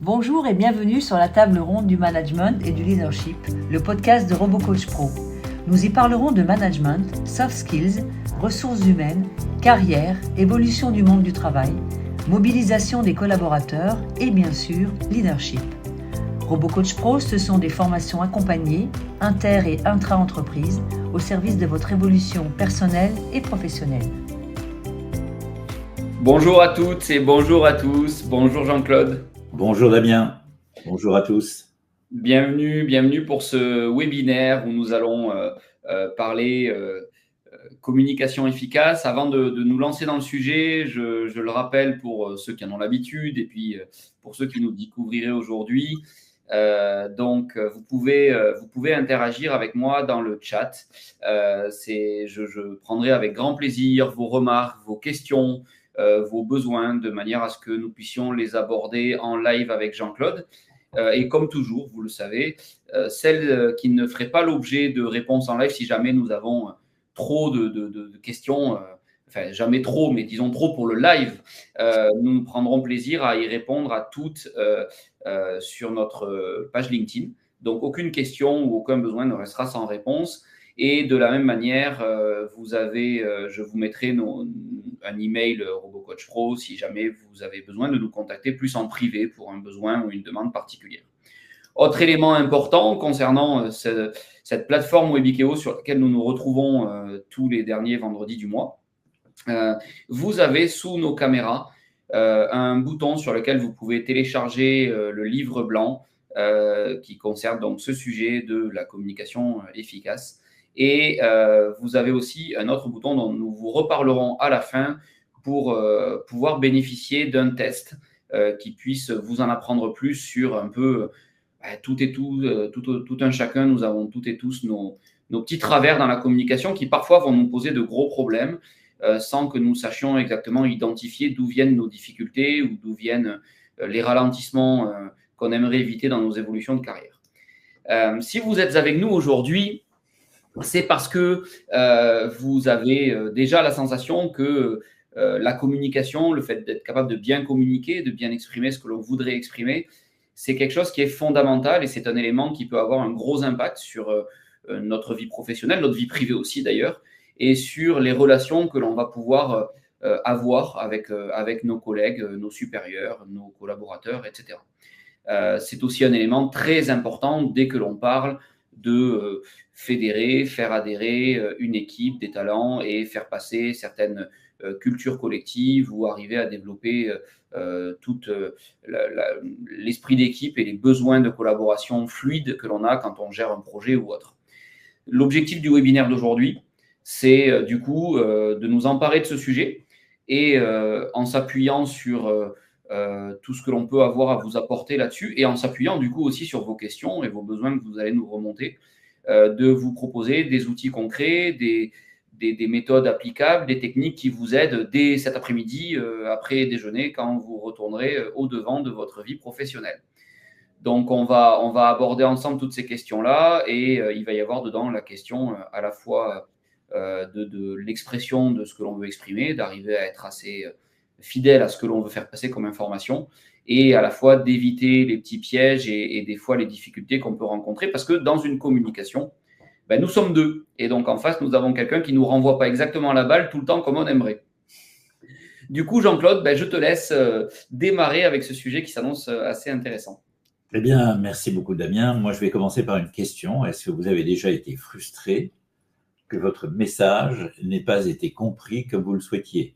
Bonjour et bienvenue sur la table ronde du management et du leadership, le podcast de RoboCoach Pro. Nous y parlerons de management, soft skills, ressources humaines, carrière, évolution du monde du travail, mobilisation des collaborateurs et bien sûr, leadership. RoboCoach Pro, ce sont des formations accompagnées, inter- et intra-entreprises, au service de votre évolution personnelle et professionnelle. Bonjour à toutes et bonjour à tous. Bonjour Jean-Claude. Bonjour Damien. Bonjour à tous. Bienvenue pour ce webinaire où nous allons parler communication efficace. Avant de nous lancer dans le sujet, je le rappelle pour ceux qui en ont l'habitude et puis pour ceux qui nous découvriraient aujourd'hui. Vous pouvez interagir avec moi dans le chat. Je prendrai avec grand plaisir vos remarques, vos questions, vos besoins, de manière à ce que nous puissions les aborder en live avec Jean-Claude. Et comme toujours, vous le savez, celles qui ne feraient pas l'objet de réponses en live, si jamais nous avons trop de questions, enfin jamais trop, mais disons trop pour le live, nous prendrons plaisir à y répondre à toutes sur notre page LinkedIn. Donc aucune question ou aucun besoin ne restera sans réponse. Et de la même manière, je vous mettrai un email RoboCoach Pro si jamais vous avez besoin de nous contacter plus en privé pour un besoin ou une demande particulière. Autre élément important concernant cette plateforme Webikeo sur laquelle nous nous retrouvons tous les derniers vendredis du mois, vous avez sous nos caméras un bouton sur lequel vous pouvez télécharger le livre blanc qui concerne donc ce sujet de la communication efficace. Et vous avez aussi un autre bouton dont nous vous reparlerons à la fin pour pouvoir bénéficier d'un test qui puisse vous en apprendre plus sur un peu tout un chacun. Nous avons toutes et tous nos petits travers dans la communication qui parfois vont nous poser de gros problèmes sans que nous sachions exactement identifier d'où viennent nos difficultés ou d'où viennent les ralentissements qu'on aimerait éviter dans nos évolutions de carrière. Si vous êtes avec nous aujourd'hui, c'est parce que vous avez déjà la sensation que la communication, le fait d'être capable de bien communiquer, de bien exprimer ce que l'on voudrait exprimer, c'est quelque chose qui est fondamental et c'est un élément qui peut avoir un gros impact sur notre vie professionnelle, notre vie privée aussi d'ailleurs, et sur les relations que l'on va pouvoir avoir avec nos collègues, nos supérieurs, nos collaborateurs, etc. C'est aussi un élément très important dès que l'on parle de fédérer, faire adhérer une équipe, des talents et faire passer certaines cultures collectives ou arriver à développer tout l'esprit d'équipe et les besoins de collaboration fluide que l'on a quand on gère un projet ou autre. L'objectif du webinaire d'aujourd'hui, c'est du coup de nous emparer de ce sujet et en s'appuyant sur tout ce que l'on peut avoir à vous apporter là-dessus et en s'appuyant du coup aussi sur vos questions et vos besoins que vous allez nous remonter, de vous proposer des outils concrets, des méthodes applicables, des techniques qui vous aident dès cet après-midi, après déjeuner, quand vous retournerez au-devant de votre vie professionnelle. Donc, on va aborder ensemble toutes ces questions-là et il va y avoir dedans la question à la fois de l'expression de ce que l'on veut exprimer, d'arriver à être assez fidèle à ce que l'on veut faire passer comme information et à la fois d'éviter les petits pièges et des fois les difficultés qu'on peut rencontrer parce que dans une communication, nous sommes deux et donc en face, nous avons quelqu'un qui ne nous renvoie pas exactement la balle tout le temps comme on aimerait. Du coup, Jean-Claude, je te laisse démarrer avec ce sujet qui s'annonce assez intéressant. Eh bien, merci beaucoup Damien. Moi, je vais commencer par une question. Est-ce que vous avez déjà été frustré que votre message n'ait pas été compris comme vous le souhaitiez ?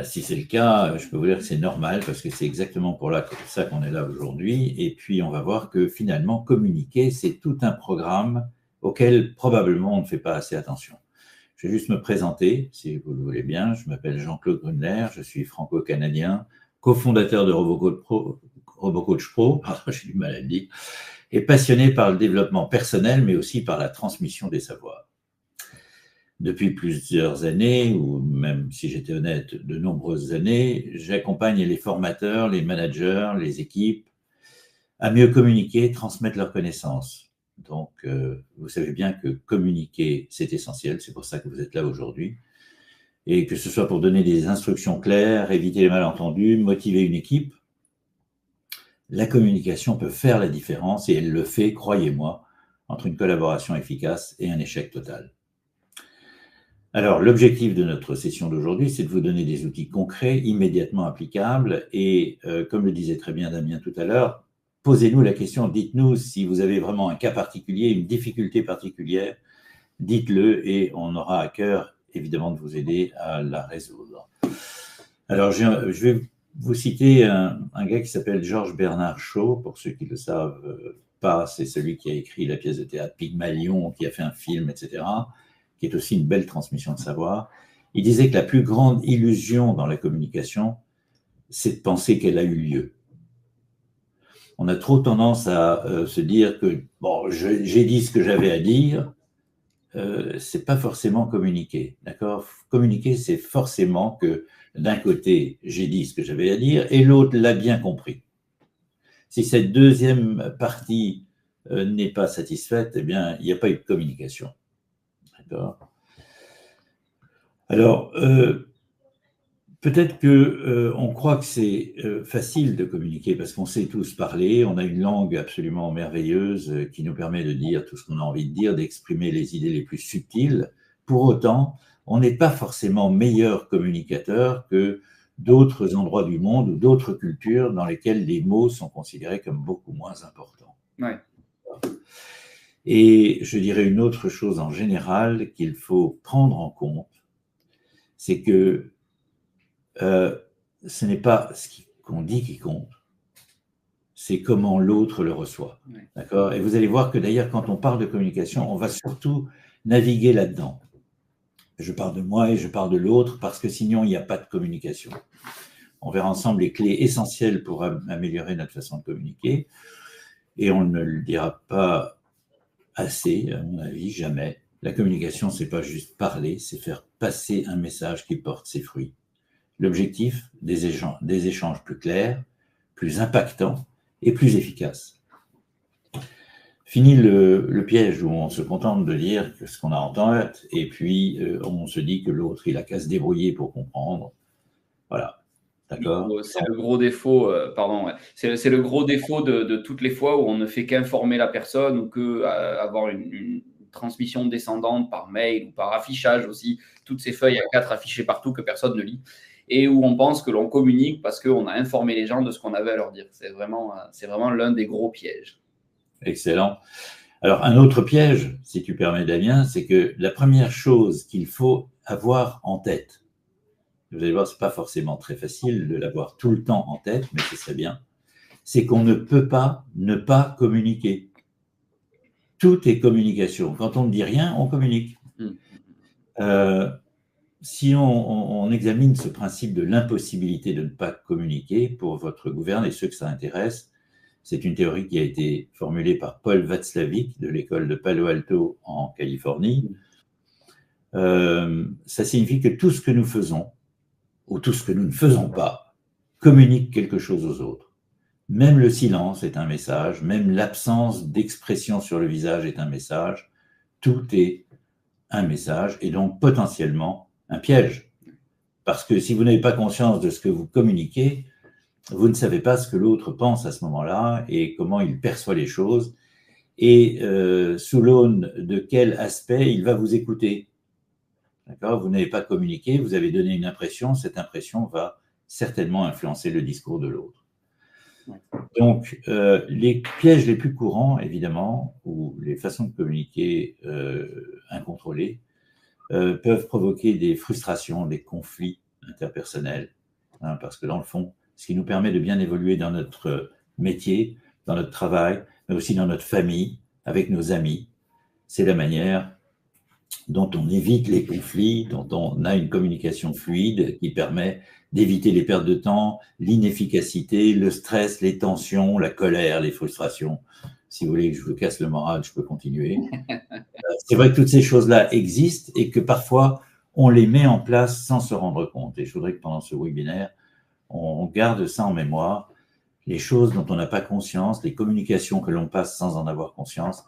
Si c'est le cas, je peux vous dire que c'est normal parce que c'est exactement pour ça qu'on est là aujourd'hui. Et puis, on va voir que finalement, communiquer, c'est tout un programme auquel probablement on ne fait pas assez attention. Je vais juste me présenter, si vous le voulez bien. Je m'appelle Jean-Claude Grunler, je suis franco-canadien, cofondateur de RoboCoach Pro, j'ai du mal à le dire, et passionné par le développement personnel, mais aussi par la transmission des savoirs. Depuis plusieurs années, ou même si j'étais honnête, de nombreuses années, j'accompagne les formateurs, les managers, les équipes à mieux communiquer, transmettre leurs connaissances. Donc, vous savez bien que communiquer, c'est essentiel, c'est pour ça que vous êtes là aujourd'hui. Et que ce soit pour donner des instructions claires, éviter les malentendus, motiver une équipe, la communication peut faire la différence, et elle le fait, croyez-moi, entre une collaboration efficace et un échec total. Alors, l'objectif de notre session d'aujourd'hui, c'est de vous donner des outils concrets, immédiatement applicables, et comme le disait très bien Damien tout à l'heure, posez-nous la question, dites-nous si vous avez vraiment un cas particulier, une difficulté particulière, dites-le et on aura à cœur, évidemment, de vous aider à la résoudre. Alors, je vais vous citer un gars qui s'appelle Georges Bernard Shaw, pour ceux qui ne le savent pas, c'est celui qui a écrit la pièce de théâtre Pygmalion, qui a fait un film, etc., qui est aussi une belle transmission de savoir. Il disait que la plus grande illusion dans la communication, c'est de penser qu'elle a eu lieu. On a trop tendance à se dire que bon, j'ai dit ce que j'avais à dire, c'est pas forcément communiquer, d'accord? Communiquer, c'est forcément que d'un côté, j'ai dit ce que j'avais à dire et l'autre l'a bien compris. Si cette deuxième partie n'est pas satisfaite, eh bien, il n'y a pas eu de communication. D'accord. Alors, peut-être qu'on croit que c'est facile de communiquer parce qu'on sait tous parler, on a une langue absolument merveilleuse qui nous permet de dire tout ce qu'on a envie de dire, d'exprimer les idées les plus subtiles. Pour autant, on n'est pas forcément meilleur communicateur que d'autres endroits du monde ou d'autres cultures dans lesquelles les mots sont considérés comme beaucoup moins importants. Ouais. Et je dirais une autre chose en général qu'il faut prendre en compte, c'est que ce n'est pas ce qu'on dit qui compte, c'est comment l'autre le reçoit. Oui. D'accord ? Et vous allez voir que d'ailleurs, quand on parle de communication, on va surtout naviguer là-dedans. Je parle de moi et je parle de l'autre parce que sinon, il n'y a pas de communication. On verra ensemble les clés essentielles pour améliorer notre façon de communiquer. Et on ne le dira pas assez, à mon avis, jamais. La communication, c'est pas juste parler, c'est faire passer un message qui porte ses fruits. L'objectif, des échanges plus clairs, plus impactants et plus efficaces. Fini le piège où on se contente de dire ce qu'on a en tête et puis on se dit que l'autre, il a qu'à se débrouiller pour comprendre. Voilà. D'accord. C'est le gros défaut, pardon, ouais. C'est le gros défaut de toutes les fois où on ne fait qu'informer la personne ou qu'avoir une transmission descendante par mail ou par affichage aussi, toutes ces feuilles A4 affichées partout que personne ne lit, et où on pense que l'on communique parce qu'on a informé les gens de ce qu'on avait à leur dire. C'est vraiment l'un des gros pièges. Excellent. Alors, un autre piège, si tu permets Damien, c'est que la première chose qu'il faut avoir en tête, vous allez voir, c'est pas forcément très facile de l'avoir tout le temps en tête, mais ce serait bien, c'est qu'on ne peut pas ne pas communiquer. Tout est communication. Quand on ne dit rien, on communique. Si on examine ce principe de l'impossibilité de ne pas communiquer pour votre gouverne et ceux que ça intéresse, c'est une théorie qui a été formulée par Paul Václavic de l'école de Palo Alto en Californie. Ça signifie que tout ce que nous faisons ou tout ce que nous ne faisons pas communique quelque chose aux autres. Même le silence est un message, même l'absence d'expression sur le visage est un message. Tout est un message et donc potentiellement un piège. Parce que si vous n'avez pas conscience de ce que vous communiquez, vous ne savez pas ce que l'autre pense à ce moment-là et comment il perçoit les choses et sous l'aune de quel aspect il va vous écouter. D'accord ? Vous n'avez pas communiqué, vous avez donné une impression, cette impression va certainement influencer le discours de l'autre. Donc, les pièges les plus courants, évidemment, ou les façons de communiquer incontrôlées, peuvent provoquer des frustrations, des conflits interpersonnels, hein, parce que dans le fond, ce qui nous permet de bien évoluer dans notre métier, dans notre travail, mais aussi dans notre famille, avec nos amis, c'est la manière dont on évite les conflits, dont on a une communication fluide qui permet d'éviter les pertes de temps, l'inefficacité, le stress, les tensions, la colère, les frustrations. Si vous voulez que je vous casse le moral, je peux continuer. C'est vrai que toutes ces choses-là existent et que parfois, on les met en place sans se rendre compte. Et je voudrais que pendant ce webinaire, on garde ça en mémoire. Les choses dont on n'a pas conscience, les communications que l'on passe sans en avoir conscience,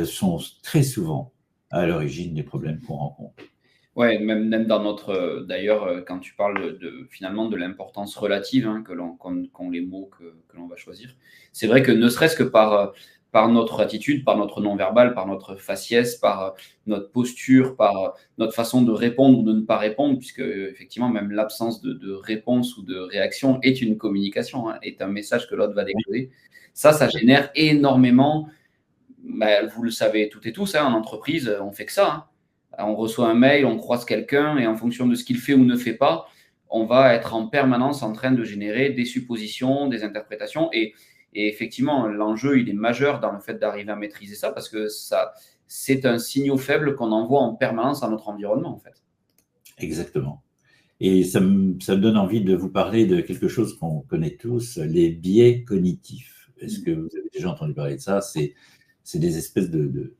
sont très souvent à l'origine des problèmes qu'on rencontre. Ouais, même dans notre, d'ailleurs, quand tu parles finalement de l'importance relative, hein, qu'ont les mots que l'on va choisir. C'est vrai que ne serait-ce que par notre attitude, par notre non-verbal, par notre faciès, par notre posture, par notre façon de répondre ou de ne pas répondre, puisque effectivement, même l'absence de réponse ou de réaction est une communication, hein, est un message que l'autre va décoder. Ça génère énormément, vous le savez toutes et tous, hein, en entreprise, on fait que ça, hein. On reçoit un mail, on croise quelqu'un et en fonction de ce qu'il fait ou ne fait pas, on va être en permanence en train de générer des suppositions, des interprétations. Et effectivement, l'enjeu, il est majeur dans le fait d'arriver à maîtriser ça parce que c'est un signal faible qu'on envoie en permanence à notre environnement, en fait. Exactement. Et ça me donne envie de vous parler de quelque chose qu'on connaît tous, les biais cognitifs. Est-ce que vous avez déjà entendu parler de ça? C'est des espèces de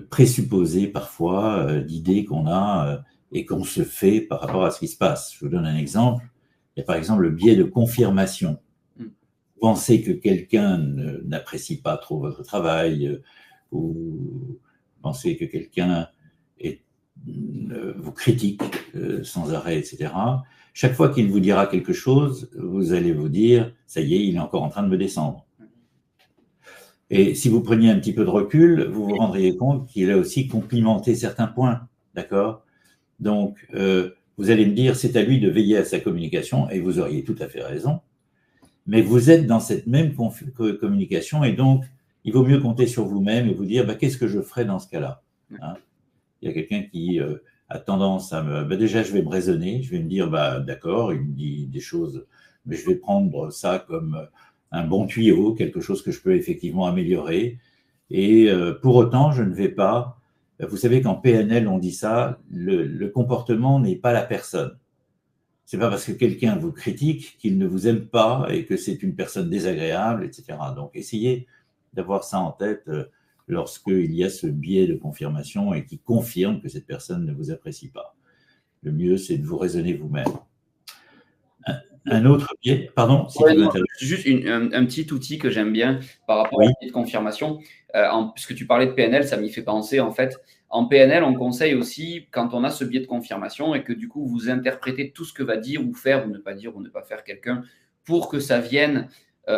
présupposés parfois, d'idées qu'on a et qu'on se fait par rapport à ce qui se passe. Je vous donne un exemple. Il y a par exemple le biais de confirmation. Vous pensez que quelqu'un n'apprécie pas trop votre travail ou vous pensez que quelqu'un vous critique sans arrêt, etc. Chaque fois qu'il vous dira quelque chose, vous allez vous dire « ça y est, il est encore en train de me descendre ». Et si vous preniez un petit peu de recul, vous vous rendriez compte qu'il a aussi complimenté certains points, d'accord? Donc, vous allez me dire, c'est à lui de veiller à sa communication, et vous auriez tout à fait raison. Mais vous êtes dans cette même communication, et donc, il vaut mieux compter sur vous-même et vous dire, qu'est-ce que je ferais dans ce cas-là, hein? Il y a quelqu'un qui a tendance à me... déjà, je vais me raisonner, je vais me dire, d'accord, il me dit des choses, mais je vais prendre ça comme un bon tuyau, quelque chose que je peux effectivement améliorer. Et pour autant, je ne vais pas... Vous savez qu'en PNL, on dit ça, le comportement n'est pas la personne. C'est pas parce que quelqu'un vous critique qu'il ne vous aime pas et que c'est une personne désagréable, etc. Donc, essayez d'avoir ça en tête lorsqu'il y a ce biais de confirmation et qui confirme que cette personne ne vous apprécie pas. Le mieux, c'est de vous raisonner vous-même. Un autre biais, pardon, si tu veux intervenir. Juste un petit outil que j'aime bien par rapport au biais de confirmation. Puisque tu parlais de PNL, ça m'y fait penser en fait. En PNL, on conseille aussi, quand on a ce biais de confirmation et que du coup, vous interprétez tout ce que va dire ou faire ou ne pas faire quelqu'un pour que ça vienne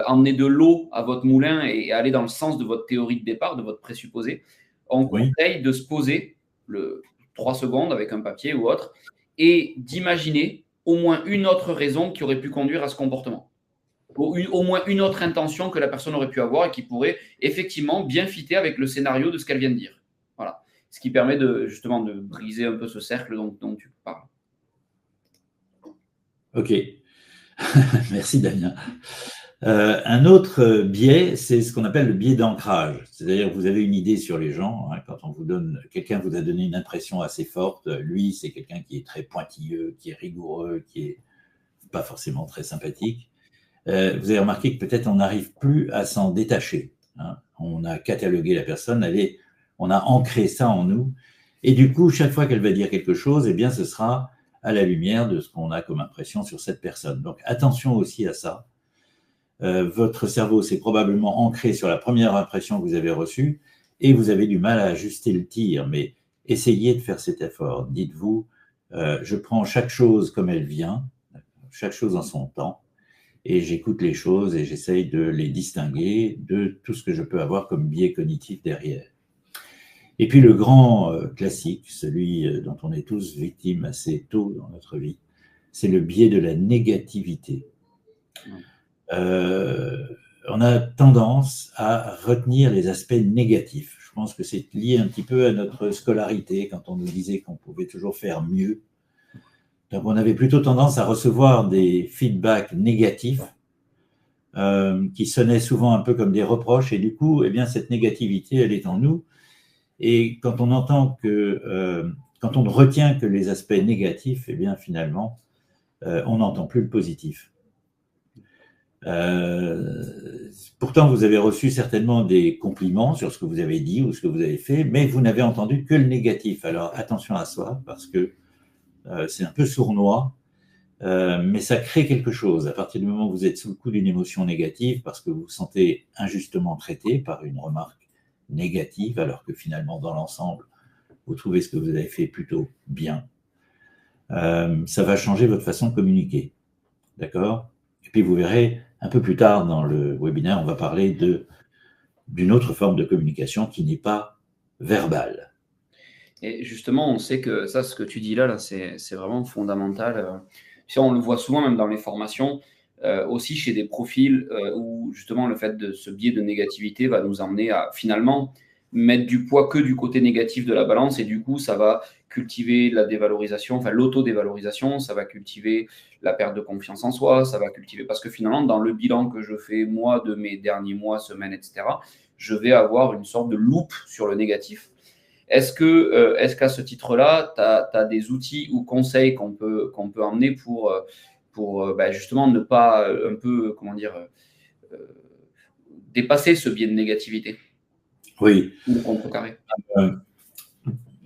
emmener de l'eau à votre moulin et aller dans le sens de votre théorie de départ, de votre présupposé, on conseille de se poser 3 secondes avec un papier ou autre et d'imaginer au moins une autre raison qui aurait pu conduire à ce comportement. Au moins une autre intention que la personne aurait pu avoir et qui pourrait effectivement bien fitter avec le scénario de ce qu'elle vient de dire. Voilà. Ce qui permet justement de briser un peu ce cercle dont tu parles. Ok. Merci Damien. Un autre biais, c'est ce qu'on appelle le biais d'ancrage. C'est-à-dire que vous avez une idée sur les gens, hein, quand quelqu'un vous a donné une impression assez forte, lui c'est quelqu'un qui est très pointilleux, qui est rigoureux, qui est pas forcément très sympathique. Vous avez remarqué que peut-être on n'arrive plus à s'en détacher, hein. On a catalogué la personne, on a ancré ça en nous, et du coup chaque fois qu'elle va dire quelque chose, eh bien ce sera à la lumière de ce qu'on a comme impression sur cette personne. Donc attention aussi à ça. Votre cerveau s'est probablement ancré sur la première impression que vous avez reçue et vous avez du mal à ajuster le tir, mais essayez de faire cet effort. Dites-vous, je prends chaque chose comme elle vient, chaque chose en son temps, et j'écoute les choses et j'essaye de les distinguer de tout ce que je peux avoir comme biais cognitif derrière. Et puis le grand classique, celui dont on est tous victimes assez tôt dans notre vie, c'est le biais de la négativité. On a tendance à retenir les aspects négatifs. Je pense que c'est lié un petit peu à notre scolarité, quand on nous disait qu'on pouvait toujours faire mieux. Donc on avait plutôt tendance à recevoir des feedbacks négatifs qui sonnaient souvent un peu comme des reproches, et du coup, eh bien, cette négativité, elle est en nous. Et quand on entend quand on ne retient que les aspects négatifs, eh bien, finalement, on n'entend plus le positif. Pourtant, vous avez reçu certainement des compliments sur ce que vous avez dit ou ce que vous avez fait, mais vous n'avez entendu que le négatif. Alors, attention à soi, parce que c'est un peu sournois, mais ça crée quelque chose. À partir du moment où vous êtes sous le coup d'une émotion négative, parce que vous vous sentez injustement traité par une remarque négative, alors que finalement, dans l'ensemble, vous trouvez ce que vous avez fait plutôt bien, ça va changer votre façon de communiquer. D'accord? Et puis vous verrez, un peu plus tard dans le webinaire, on va parler d'une autre forme de communication qui n'est pas verbale. Et justement, on sait que ça, ce que tu dis là, c'est vraiment fondamental. On le voit souvent même dans les formations, aussi chez des profils où justement le fait de ce biais de négativité va nous emmener à finalement mettre du poids que du côté négatif de la balance, et du coup, ça va cultiver la dévalorisation, enfin l'auto-dévalorisation, ça va cultiver la perte de confiance en soi, ça va cultiver, parce que finalement, dans le bilan que je fais moi de mes derniers mois, semaines, etc., je vais avoir une sorte de loupe sur le négatif. Est-ce qu'à ce titre-là, tu as des outils ou conseils qu'on peut emmener pour justement ne pas un peu, comment dire, dépasser ce biais de négativité? Oui. Ou le contrecarrer.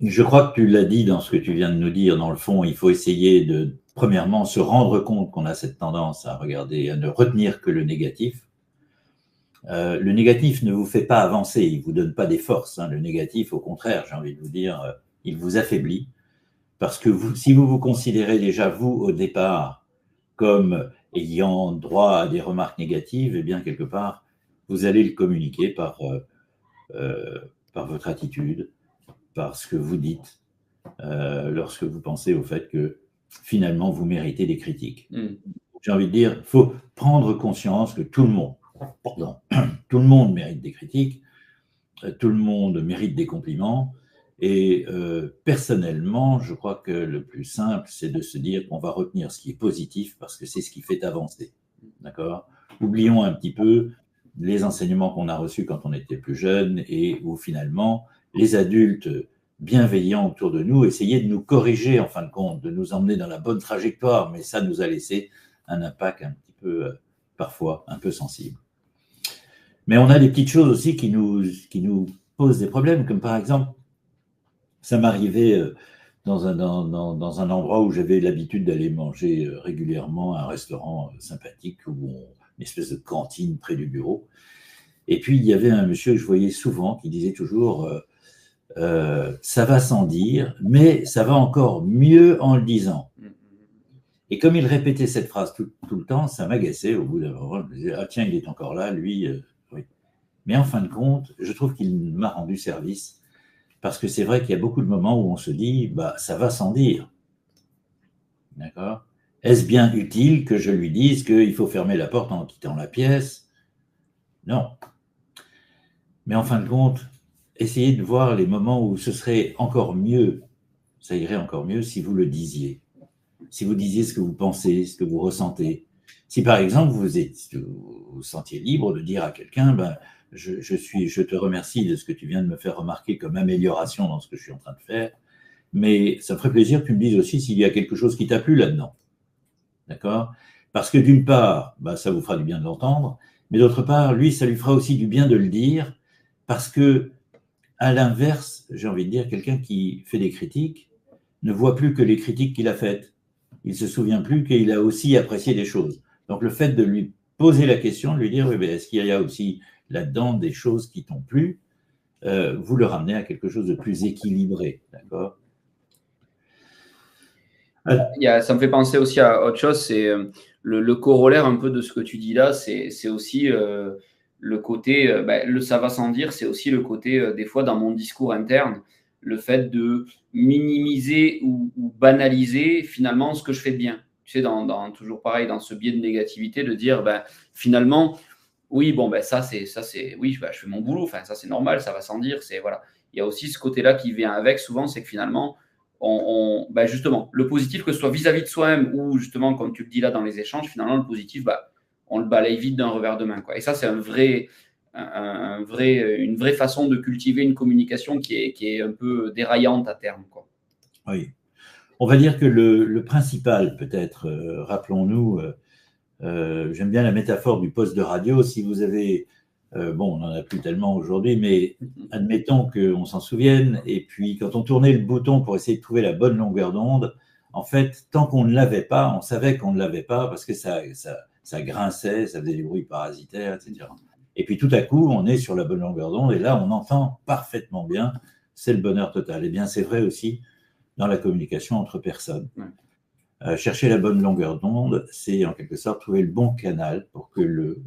Je crois que tu l'as dit dans ce que tu viens de nous dire. Dans le fond, il faut essayer de, premièrement, se rendre compte qu'on a cette tendance à regarder, à ne retenir que le négatif. Le négatif ne vous fait pas avancer, il ne vous donne pas des forces. Le négatif, au contraire, j'ai envie de vous dire, il vous affaiblit. Parce que si vous vous considérez déjà, vous, au départ, comme ayant droit à des remarques négatives, eh bien, quelque part, vous allez le communiquer par votre attitude, par ce que vous dites, lorsque vous pensez au fait que finalement, vous méritez des critiques. J'ai envie de dire, il faut prendre conscience que tout le monde mérite des critiques, tout le monde mérite des compliments, et personnellement, je crois que le plus simple, c'est de se dire qu'on va retenir ce qui est positif parce que c'est ce qui fait avancer. D'accord ? Oublions un petit peu les enseignements qu'on a reçus quand on était plus jeune et où finalement, les adultes bienveillants autour de nous essayaient de nous corriger en fin de compte, de nous emmener dans la bonne trajectoire, mais ça nous a laissé un impact un petit peu, parfois, un peu sensible. Mais on a des petites choses aussi qui nous posent des problèmes, comme par exemple, ça m'arrivait dans un endroit où j'avais l'habitude d'aller manger régulièrement, un restaurant sympathique, une espèce de cantine près du bureau. Et puis, il y avait un monsieur que je voyais souvent qui disait toujours ça va sans dire, mais ça va encore mieux en le disant. Et comme il répétait cette phrase tout le temps, ça m'agaçait. Au bout d'un moment, je me disais, ah tiens, il est encore là, lui. Oui. Mais en fin de compte, je trouve qu'il m'a rendu service. Parce que c'est vrai qu'il y a beaucoup de moments où on se dit, ça va sans dire. D'accord ? Est-ce bien utile que je lui dise qu'il faut fermer la porte en quittant la pièce ? Non. Mais en fin de compte, essayez de voir les moments où ce serait encore mieux, ça irait encore mieux si vous le disiez. Si vous disiez ce que vous pensez, ce que vous ressentez. Si par exemple, vous vous sentiez libre de dire à quelqu'un, je te remercie de ce que tu viens de me faire remarquer comme amélioration dans ce que je suis en train de faire, mais ça me ferait plaisir que tu me dises aussi s'il y a quelque chose qui t'a plu là-dedans. D'accord ? Parce que d'une part, ça vous fera du bien de l'entendre, mais d'autre part, lui, ça lui fera aussi du bien de le dire, parce que, à l'inverse, j'ai envie de dire, quelqu'un qui fait des critiques ne voit plus que les critiques qu'il a faites. Il ne se souvient plus qu'il a aussi apprécié des choses. Donc, le fait de lui poser la question, de lui dire, oui, est-ce qu'il y a aussi là-dedans des choses qui t'ont plu, vous le ramenez à quelque chose de plus équilibré, d'accord ? Ça me fait penser aussi à autre chose, c'est le corollaire un peu de ce que tu dis là, c'est aussi le côté, ça va sans dire, c'est aussi le côté, des fois dans mon discours interne, le fait de minimiser ou banaliser finalement ce que je fais bien. Tu sais, toujours pareil, dans ce biais de négativité, de dire finalement, oui, ça c'est, oui, je fais mon boulot, ça c'est normal, ça va sans dire, voilà. Il y a aussi ce côté-là qui vient avec souvent, c'est que finalement, justement, le positif, que ce soit vis-à-vis de soi-même ou justement, comme tu le dis là dans les échanges, finalement, le positif, on le balaye vite d'un revers de main, quoi. Et ça, c'est une vraie façon de cultiver une communication qui est un peu déraillante à terme, quoi. Oui. On va dire que le principal, peut-être, rappelons-nous, j'aime bien la métaphore du poste de radio. Si vous avez, on n'en a plus tellement aujourd'hui, mais admettons qu'on s'en souvienne, et puis quand on tournait le bouton pour essayer de trouver la bonne longueur d'onde, en fait, tant qu'on ne l'avait pas, on savait qu'on ne l'avait pas parce que ça grinçait, ça faisait des bruits parasitaires, etc. Et puis tout à coup, on est sur la bonne longueur d'onde, et là, on entend parfaitement bien c'est le bonheur total. Eh bien, c'est vrai aussi dans la communication entre personnes. Chercher la bonne longueur d'onde, c'est en quelque sorte trouver le bon canal pour que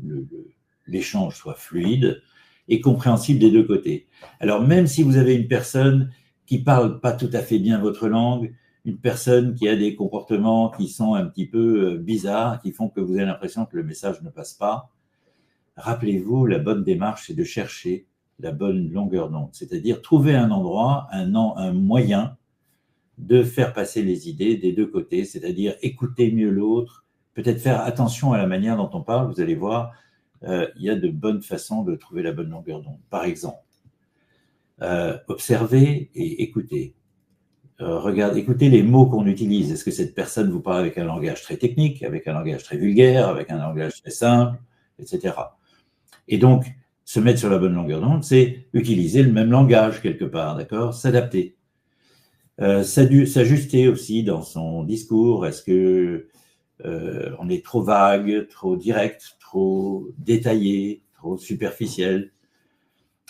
l'échange soit fluide et compréhensible des deux côtés. Alors, même si vous avez une personne qui parle pas tout à fait bien votre langue, une personne qui a des comportements qui sont un petit peu bizarres, qui font que vous avez l'impression que le message ne passe pas, rappelez-vous, la bonne démarche, c'est de chercher la bonne longueur d'onde, c'est-à-dire trouver un endroit, un moyen de faire passer les idées des deux côtés, c'est-à-dire écouter mieux l'autre, peut-être faire attention à la manière dont on parle, vous allez voir, il y a de bonnes façons de trouver la bonne longueur d'onde. Par exemple, observez et écoutez. Écoutez les mots qu'on utilise. Est-ce que cette personne vous parle avec un langage très technique, avec un langage très vulgaire, avec un langage très simple, etc. Et donc, se mettre sur la bonne longueur d'onde, c'est utiliser le même langage quelque part, d'accord? S'adapter. S'ajuster aussi dans son discours. Est-ce que on est trop vague, trop direct, trop détaillé, trop superficiel?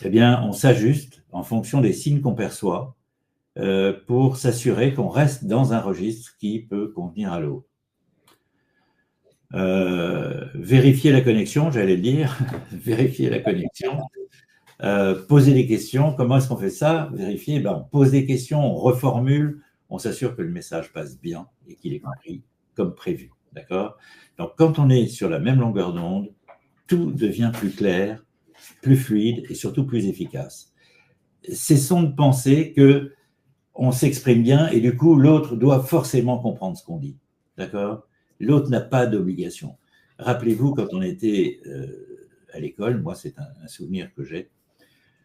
Eh bien, on s'ajuste en fonction des signes qu'on perçoit pour s'assurer qu'on reste dans un registre qui peut convenir à l'autre. Vérifier la connexion, j'allais le dire, vérifier la connexion, poser des questions. Comment est-ce qu'on fait ça? Vérifier, on pose des questions, on reformule, on s'assure que le message passe bien et qu'il est compris comme prévu, d'accord? Donc, quand on est sur la même longueur d'onde, tout devient plus clair, plus fluide et surtout plus efficace. Cessons de penser que on s'exprime bien et du coup, l'autre doit forcément comprendre ce qu'on dit. D'accord? L'autre n'a pas d'obligation. Rappelez-vous, quand on était à l'école, moi, c'est un souvenir que j'ai,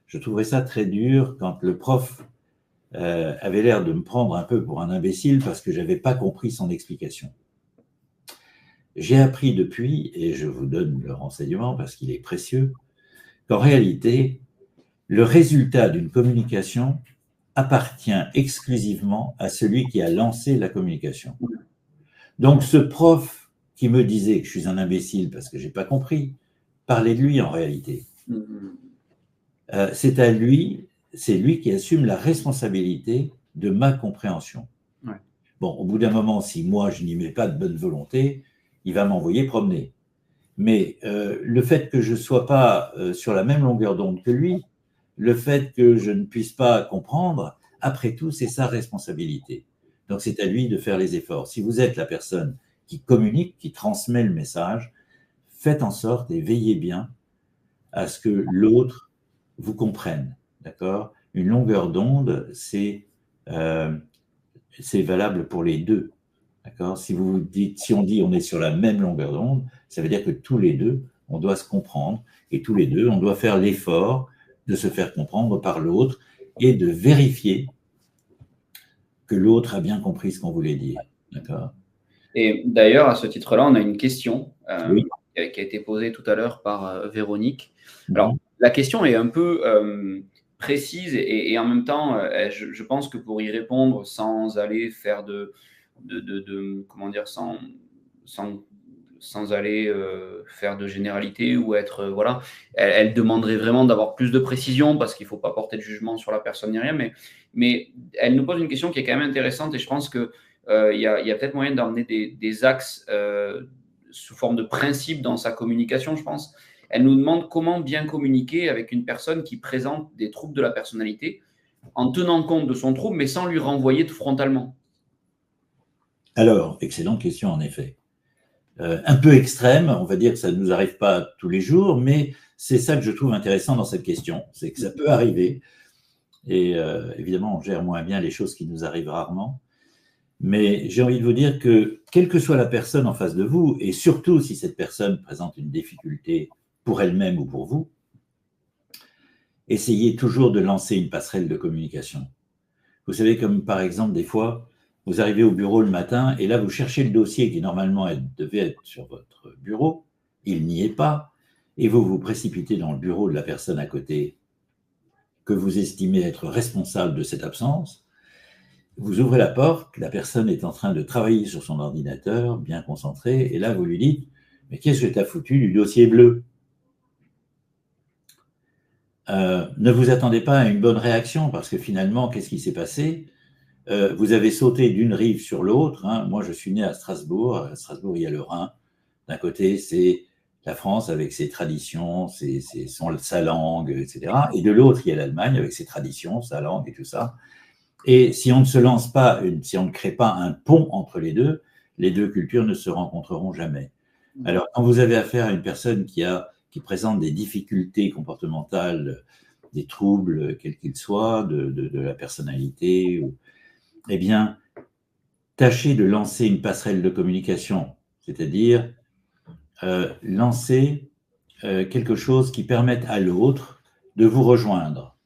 je trouvais ça très dur quand le prof avait l'air de me prendre un peu pour un imbécile parce que je n'avais pas compris son explication. J'ai appris depuis, et je vous donne le renseignement parce qu'il est précieux, qu'en réalité, le résultat d'une communication appartient exclusivement à celui qui a lancé la communication. Donc, ce prof qui me disait que je suis un imbécile parce que je n'ai pas compris, parlait de lui en réalité. C'est lui qui assume la responsabilité de ma compréhension. Ouais. Bon, au bout d'un moment, si moi, je n'y mets pas de bonne volonté, il va m'envoyer promener. Mais le fait que je ne sois pas sur la même longueur d'onde que lui, le fait que je ne puisse pas comprendre, après tout, c'est sa responsabilité. Donc, c'est à lui de faire les efforts. Si vous êtes la personne qui communique, qui transmet le message, faites en sorte et veillez bien à ce que l'autre vous comprenne. D'accord? Une longueur d'onde, c'est valable pour les deux. D'accord? Si on dit on est sur la même longueur d'onde, ça veut dire que tous les deux, on doit se comprendre et tous les deux, on doit faire l'effort de se faire comprendre par l'autre et de vérifier que l'autre a bien compris ce qu'on voulait dire. D'accord? Et d'ailleurs, à ce titre-là, on a une question oui. qui a été posée tout à l'heure par Véronique. Alors, la question est un peu précise et en même temps, je pense que pour y répondre sans aller faire comment dire, sans aller faire de généralité ou être voilà, elle demanderait vraiment d'avoir plus de précision parce qu'il ne faut pas porter de jugement sur la personne ni rien, mais elle nous pose une question qui est quand même intéressante et je pense que il y a peut-être moyen d'emmener des axes sous forme de principe dans sa communication, je pense. Elle nous demande comment bien communiquer avec une personne qui présente des troubles de la personnalité en tenant compte de son trouble, mais sans lui renvoyer frontalement. Alors, excellente question en effet. Un peu extrême, on va dire que ça ne nous arrive pas tous les jours, mais c'est ça que je trouve intéressant dans cette question, c'est que ça peut arriver, et évidemment on gère moins bien les choses qui nous arrivent rarement, mais j'ai envie de vous dire que quelle que soit la personne en face de vous, et surtout si cette personne présente une difficulté pour elle-même ou pour vous, essayez toujours de lancer une passerelle de communication. Vous savez, comme par exemple des fois, vous arrivez au bureau le matin et là, vous cherchez le dossier qui normalement devait être sur votre bureau. Il n'y est pas. Et vous vous précipitez dans le bureau de la personne à côté que vous estimez être responsable de cette absence. Vous ouvrez la porte, la personne est en train de travailler sur son ordinateur, bien concentrée, et là, vous lui dites « Mais qu'est-ce que tu as foutu du dossier bleu ?» ne vous attendez pas à une bonne réaction, parce que finalement, qu'est-ce qui s'est passé? Vous avez sauté d'une rive sur l'autre. Hein. Moi, je suis né à Strasbourg. À Strasbourg, il y a le Rhin. D'un côté, c'est la France avec ses traditions, sa langue, etc. Et de l'autre, il y a l'Allemagne avec ses traditions, sa langue et tout ça. Et si on ne se lance pas, si on ne crée pas un pont entre les deux cultures ne se rencontreront jamais. Alors, quand vous avez affaire à une personne qui présente des difficultés comportementales, des troubles, quels qu'ils soient, de la personnalité, eh bien, tâchez de lancer une passerelle de communication, c'est-à-dire lancer quelque chose qui permette à l'autre de vous rejoindre.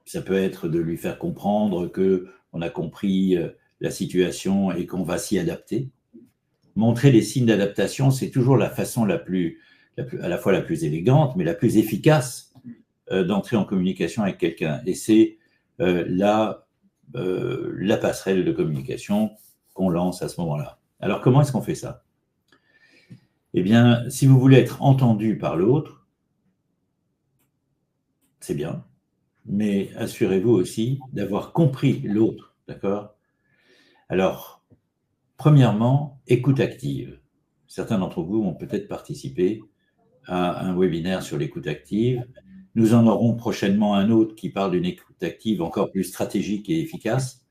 Ça peut être de lui faire comprendre qu'on a compris la situation et qu'on va s'y adapter. Montrer des signes d'adaptation, c'est toujours la façon à la fois la plus élégante, mais la plus efficace d'entrer en communication avec quelqu'un. Et c'est la passerelle de communication qu'on lance à ce moment-là. Alors, comment est-ce qu'on fait ça? Eh bien, si vous voulez être entendu par l'autre, c'est bien, mais assurez-vous aussi d'avoir compris l'autre, d'accord? Alors, premièrement, écoute active. Certains d'entre vous ont peut-être participé à un webinaire sur l'écoute active. Nous en aurons prochainement un autre qui parle d'une écoute active encore plus stratégique et efficace.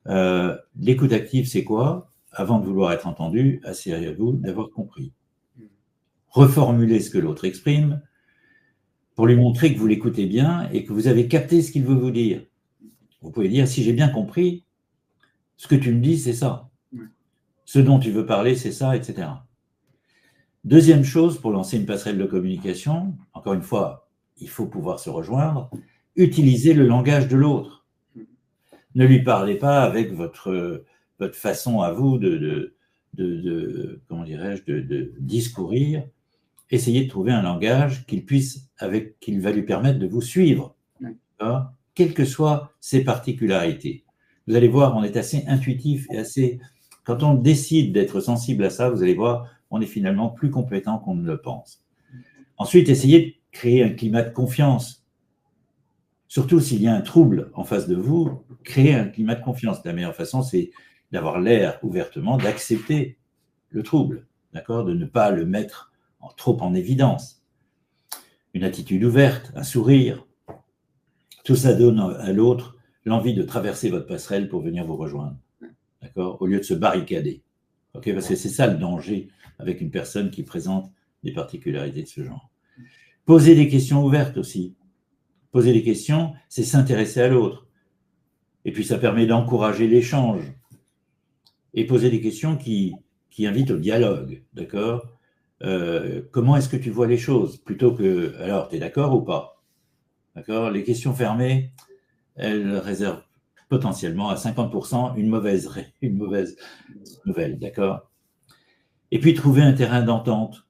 L'écoute active, c'est quoi? Avant de vouloir être entendu, assurez-vous d'avoir compris. Reformulez ce que l'autre exprime pour lui montrer que vous l'écoutez bien et que vous avez capté ce qu'il veut vous dire. Vous pouvez dire, si j'ai bien compris, ce que tu me dis, c'est ça. Ce dont tu veux parler, c'est ça, etc. Deuxième chose, pour lancer une passerelle de communication, encore une fois, il faut pouvoir se rejoindre, utilisez le langage de l'autre. Ne lui parlez pas avec votre façon à vous de discourir. Essayez de trouver un langage qu'il va lui permettre de vous suivre, quelles que soient ses particularités. Vous allez voir, on est assez intuitif et quand on décide d'être sensible à ça, vous allez voir, on est finalement plus compétent qu'on ne le pense. Ensuite, essayez de créer un climat de confiance. Surtout s'il y a un trouble en face de vous, créez un climat de confiance. La meilleure façon, c'est d'avoir l'air ouvertement d'accepter le trouble, d'accord, de ne pas le mettre trop en évidence. Une attitude ouverte, un sourire, tout ça donne à l'autre l'envie de traverser votre passerelle pour venir vous rejoindre, d'accord, au lieu de se barricader. Okay, parce que c'est ça le danger avec une personne qui présente des particularités de ce genre. Posez des questions ouvertes aussi. Poser des questions, c'est s'intéresser à l'autre. Et puis ça permet d'encourager l'échange. Et poser des questions qui invitent au dialogue, d'accord? Comment est-ce que tu vois les choses? Plutôt que, alors, tu es d'accord ou pas? D'accord? Les questions fermées, elles réservent potentiellement à 50% une mauvaise nouvelle, d'accord? Et puis, trouver un terrain d'entente.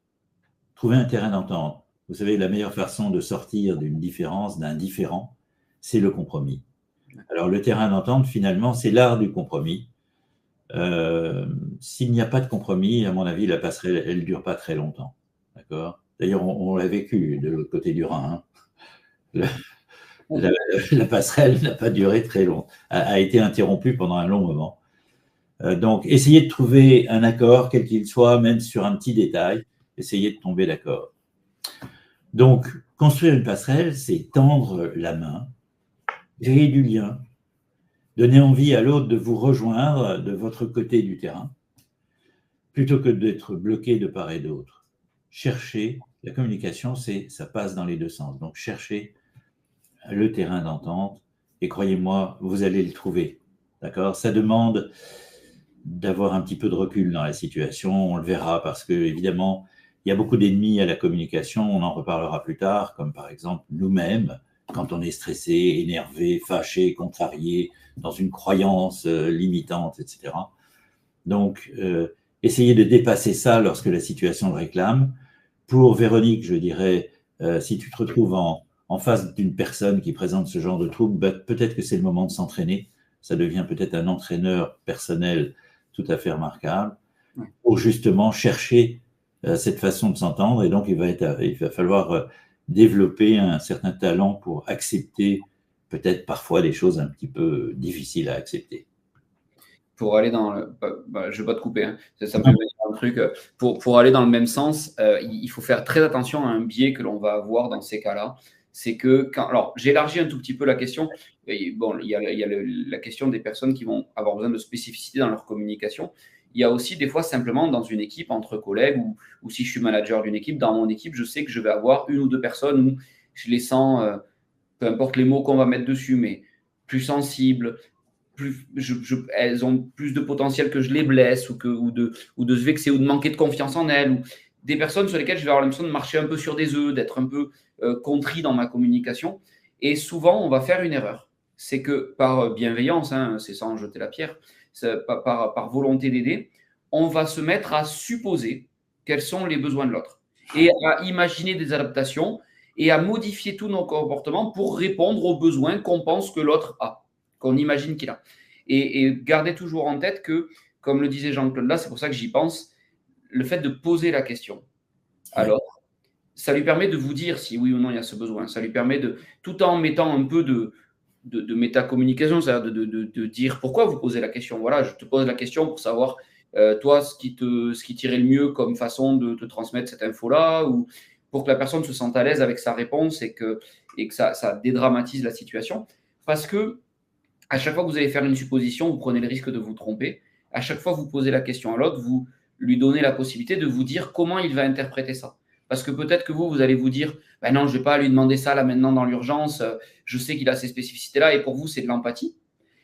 Trouver un terrain d'entente. Vous savez, la meilleure façon de sortir d'une différence, d'un différend, c'est le compromis. Alors, le terrain d'entente, finalement, c'est l'art du compromis. S'il n'y a pas de compromis, à mon avis, la passerelle, elle ne dure pas très longtemps. D'accord? D'ailleurs, on l'a vécu de l'autre côté du Rhin. Hein. La passerelle n'a pas duré très longtemps, a été interrompue pendant un long moment. Donc, essayez de trouver un accord, quel qu'il soit, même sur un petit détail. Essayez de tomber d'accord. Donc, construire une passerelle, c'est tendre la main, créer du lien, donner envie à l'autre de vous rejoindre de votre côté du terrain, plutôt que d'être bloqué de part et d'autre. Cherchez, la communication, ça passe dans les deux sens. Donc, cherchez le terrain d'entente et croyez-moi, vous allez le trouver. D'accord? Ça demande d'avoir un petit peu de recul dans la situation, on le verra, parce que, évidemment, il y a beaucoup d'ennemis à la communication, on en reparlera plus tard, comme par exemple nous-mêmes, quand on est stressé, énervé, fâché, contrarié, dans une croyance limitante, etc. Donc, essayez de dépasser ça lorsque la situation le réclame. Pour Véronique, je dirais, si tu te retrouves en face d'une personne qui présente ce genre de trouble, peut-être que c'est le moment de s'entraîner. Ça devient peut-être un entraîneur personnel tout à fait remarquable pour justement chercher cette façon de s'entendre. Et donc, il va falloir développer un certain talent pour accepter peut-être parfois des choses un petit peu difficiles à accepter. Pour aller dans le, je ne vais pas te couper, hein. Ça me fait venir un truc. Pour aller dans le même sens, il faut faire très attention à un biais que l'on va avoir dans ces cas-là. C'est que alors j'élargis un tout petit peu la question. Et bon, il y a la question des personnes qui vont avoir besoin de spécificité dans leur communication. Il y a aussi des fois simplement dans une équipe entre collègues ou si je suis manager d'une équipe, dans mon équipe, je sais que je vais avoir une ou deux personnes où je les sens, peu importe les mots qu'on va mettre dessus, mais plus sensibles. Elles ont plus de potentiel que je les blesse ou de se vexer ou de manquer de confiance en elles, ou des personnes sur lesquelles je vais avoir l'impression de marcher un peu sur des œufs, d'être un peu contrit dans ma communication. Et souvent, on va faire une erreur. C'est que par bienveillance, hein, c'est sans jeter la pierre, par volonté d'aider, on va se mettre à supposer quels sont les besoins de l'autre et à imaginer des adaptations et à modifier tous nos comportements pour répondre aux besoins qu'on pense que l'autre a, qu'on imagine qu'il a. Et gardez toujours en tête que, comme le disait Jean-Claude là, c'est pour ça que j'y pense, le fait de poser la question à l'autre, ça lui permet de vous dire si oui ou non il y a ce besoin. Ça lui permet de, tout en mettant un peu de métacommunication, c'est-à-dire de dire pourquoi vous posez la question. Voilà, je te pose la question pour savoir, toi, ce qui t'irait le mieux comme façon de te transmettre cette info-là, ou pour que la personne se sente à l'aise avec sa réponse et que ça dédramatise la situation. Parce que à chaque fois que vous allez faire une supposition, vous prenez le risque de vous tromper. À chaque fois que vous posez la question à l'autre, vous lui donnez la possibilité de vous dire comment il va interpréter ça. Parce que peut-être que vous allez vous dire ben non, je ne vais pas lui demander ça là maintenant dans l'urgence, je sais qu'il a ces spécificités-là et pour vous, c'est de l'empathie.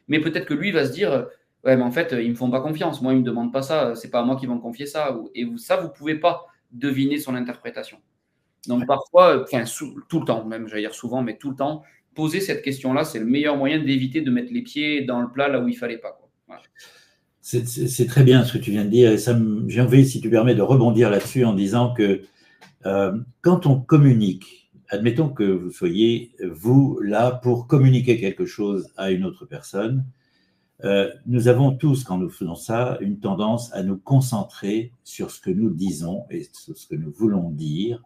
Mais peut-être que lui va se dire ouais, mais en fait, ils ne me font pas confiance. Moi, ils ne me demandent pas ça. Ce n'est pas à moi qu'ils vont me confier ça. Et ça, vous ne pouvez pas deviner son interprétation. Donc parfois, tout le temps, même, j'allais dire souvent, mais tout le temps, poser cette question-là, c'est le meilleur moyen d'éviter de mettre les pieds dans le plat là où il ne fallait pas. Voilà. C'est très bien ce que tu viens de dire. Et j'ai envie, si tu permets, de rebondir là-dessus en disant que quand on communique, admettons que vous soyez, vous, là, pour communiquer quelque chose à une autre personne, nous avons tous, quand nous faisons ça, une tendance à nous concentrer sur ce que nous disons et sur ce que nous voulons dire.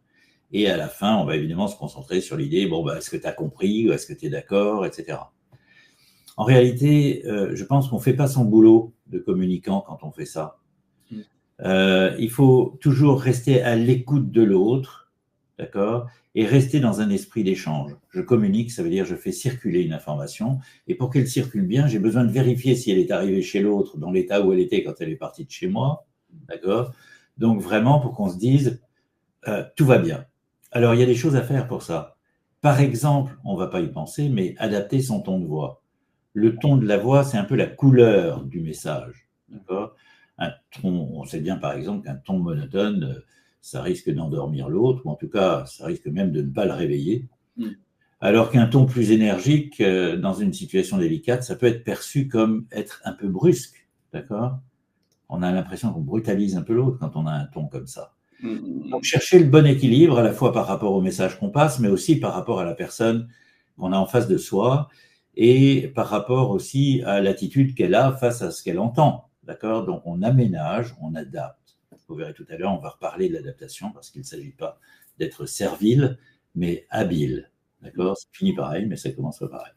Et à la fin, on va évidemment se concentrer sur l'idée, bon, est-ce que tu as compris, ou est-ce que tu es d'accord, etc. En réalité, je pense qu'on ne fait pas son boulot de communicant quand on fait ça. Il faut toujours rester à l'écoute de l'autre, d'accord, et rester dans un esprit d'échange. Je communique, ça veut dire je fais circuler une information, et pour qu'elle circule bien, j'ai besoin de vérifier si elle est arrivée chez l'autre dans l'état où elle était quand elle est partie de chez moi, d'accord. Donc vraiment, pour qu'on se dise, tout va bien. Alors, il y a des choses à faire pour ça. Par exemple, on ne va pas y penser, mais adapter son ton de voix. Le ton de la voix, c'est un peu la couleur du message, d'accord. Un ton, on sait bien par exemple qu'un ton monotone, ça risque d'endormir l'autre, ou en tout cas, ça risque même de ne pas le réveiller. Alors qu'un ton plus énergique, dans une situation délicate, ça peut être perçu comme être un peu brusque, d'accord. On a l'impression qu'on brutalise un peu l'autre quand on a un ton comme ça. Donc, chercher le bon équilibre, à la fois par rapport au message qu'on passe, mais aussi par rapport à la personne qu'on a en face de soi, et par rapport aussi à l'attitude qu'elle a face à ce qu'elle entend. D'accord ? Donc, on aménage, on adapte. Vous verrez tout à l'heure, on va reparler de l'adaptation, parce qu'il ne s'agit pas d'être servile, mais habile. D'accord ? Ça finit pareil, mais ça commence pas pareil.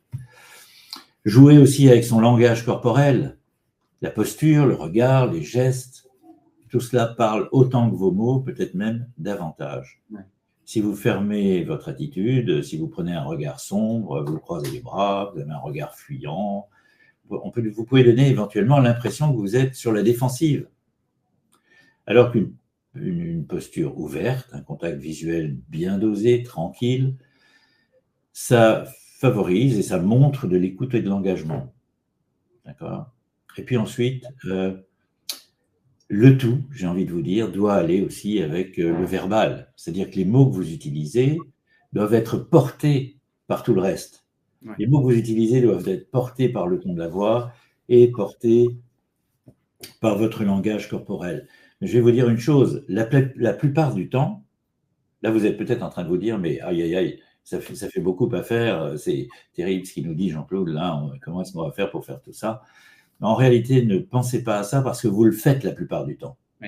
Jouer aussi avec son langage corporel, la posture, le regard, les gestes. Tout cela parle autant que vos mots, peut-être même davantage. Ouais. Si vous fermez votre attitude, si vous prenez un regard sombre, vous croisez les bras, vous avez un regard fuyant, vous pouvez donner éventuellement l'impression que vous êtes sur la défensive. Alors qu'une posture ouverte, un contact visuel bien dosé, tranquille, ça favorise et ça montre de l'écoute et de l'engagement. D'accord ? Et puis ensuite, le tout, j'ai envie de vous dire, doit aller aussi avec le verbal. C'est-à-dire que les mots que vous utilisez doivent être portés par tout le reste. Ouais. Les mots que vous utilisez doivent être portés par le ton de la voix et portés par votre langage corporel. Mais je vais vous dire une chose, la plupart du temps, là vous êtes peut-être en train de vous dire, mais aïe, aïe, aïe, ça fait beaucoup à faire, c'est terrible ce qu'il nous dit Jean-Claude, là, comment est-ce qu'on va faire pour faire tout ça ? En réalité, ne pensez pas à ça parce que vous le faites la plupart du temps. Oui.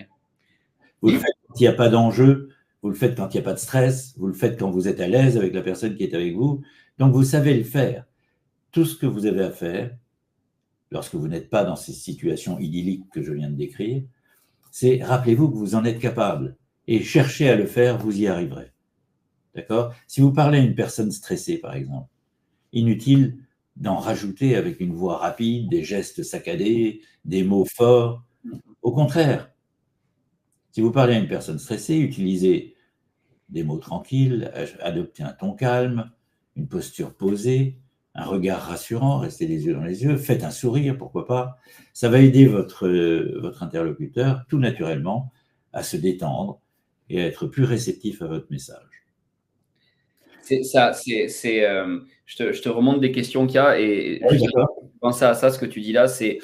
Vous le faites quand il n'y a pas d'enjeu, vous le faites quand il n'y a pas de stress, vous le faites quand vous êtes à l'aise avec la personne qui est avec vous. Donc, vous savez le faire. Tout ce que vous avez à faire, lorsque vous n'êtes pas dans ces situations idylliques que je viens de décrire, c'est rappelez-vous que vous en êtes capable et cherchez à le faire, vous y arriverez. D'accord? Si vous parlez à une personne stressée, par exemple, inutile d'en rajouter avec une voix rapide, des gestes saccadés, des mots forts. Au contraire, si vous parlez à une personne stressée, utilisez des mots tranquilles, adoptez un ton calme, une posture posée, un regard rassurant, restez les yeux dans les yeux, faites un sourire, pourquoi pas. Ça va aider votre interlocuteur tout naturellement à se détendre et à être plus réceptif à votre message. C'est ça, je te remonte des questions qu'il y a et Oui, juste d'accord. penser à ça, ce que tu dis là, c'est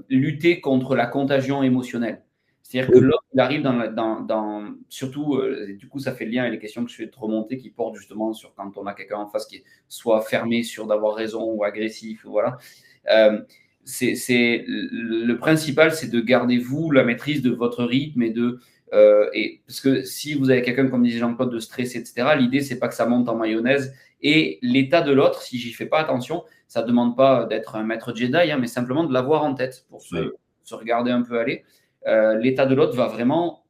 lutter contre la contagion émotionnelle. C'est-à-dire que Oui. l'autre, il arrive surtout, du coup, ça fait le lien avec les questions que je vais te remonter qui portent justement sur quand on a quelqu'un en face qui est soit fermé, sûr d'avoir raison ou agressif, voilà. Le principal, c'est de garder vous la maîtrise de votre rythme et parce que si vous avez quelqu'un, comme disait Jean-Claude, de stressé, etc., l'idée, c'est pas que ça monte en mayonnaise. Et l'état de l'autre, si j'y fais pas attention, ça demande pas d'être un maître Jedi, mais simplement de l'avoir en tête pour se regarder un peu aller. L'état de l'autre va vraiment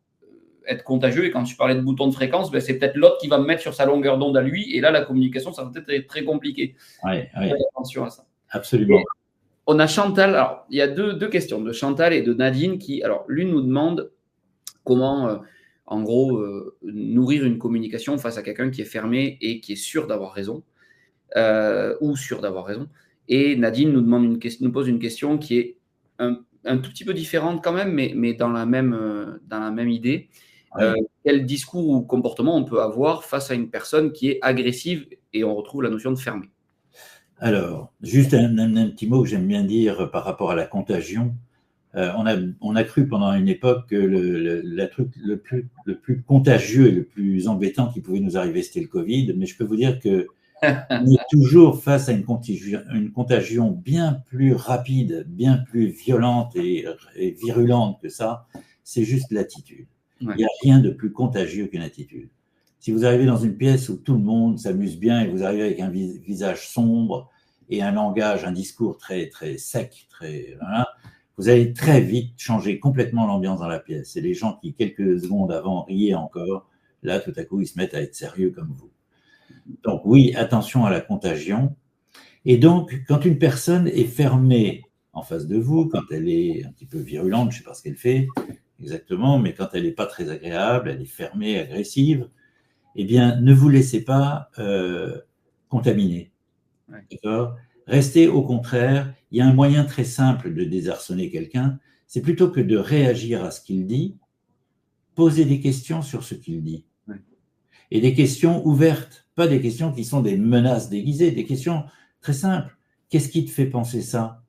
être contagieux. Et quand tu parlais de bouton de fréquence, ben, c'est peut-être l'autre qui va me mettre sur sa longueur d'onde à lui. Et là, la communication, ça va peut-être être très compliqué. Ouais. Attention à ça. Absolument. Et on a Chantal. Alors, il y a deux questions de Chantal et de Nadine qui, alors, l'une nous demande comment, en gros, nourrir une communication face à quelqu'un qui est fermé et qui est sûr d'avoir raison, ou sûr d'avoir raison. Et Nadine nous pose une question qui est un tout petit peu différente quand même, mais dans la même idée. Oui. Quel discours ou comportement on peut avoir face à une personne qui est agressive et on retrouve la notion de fermé. Alors, juste un petit mot que j'aime bien dire par rapport à la contagion. On a cru pendant une époque que le truc le plus contagieux et le plus embêtant qui pouvait nous arriver, c'était le Covid. Mais je peux vous dire que on est toujours face à une contagion bien plus rapide, bien plus violente et virulente que ça. C'est juste l'attitude. Ouais. Il n'y a rien de plus contagieux qu'une attitude. Si vous arrivez dans une pièce où tout le monde s'amuse bien et vous arrivez avec un visage sombre et un langage, un discours très, très sec, voilà, vous allez très vite changer complètement l'ambiance dans la pièce. Et les gens qui, quelques secondes avant, riaient encore, là, tout à coup, ils se mettent à être sérieux comme vous. Donc oui, attention à la contagion. Et donc, quand une personne est fermée en face de vous, quand elle est un petit peu virulente, je ne sais pas ce qu'elle fait exactement, mais quand elle n'est pas très agréable, elle est fermée, agressive, eh bien, ne vous laissez pas contaminer. Ouais. D'accord ? Restez au contraire, il y a un moyen très simple de désarçonner quelqu'un, c'est plutôt que de réagir à ce qu'il dit, poser des questions sur ce qu'il dit. Ouais. Et des questions ouvertes, pas des questions qui sont des menaces déguisées, des questions très simples. Qu'est-ce qui te fait penser ça ?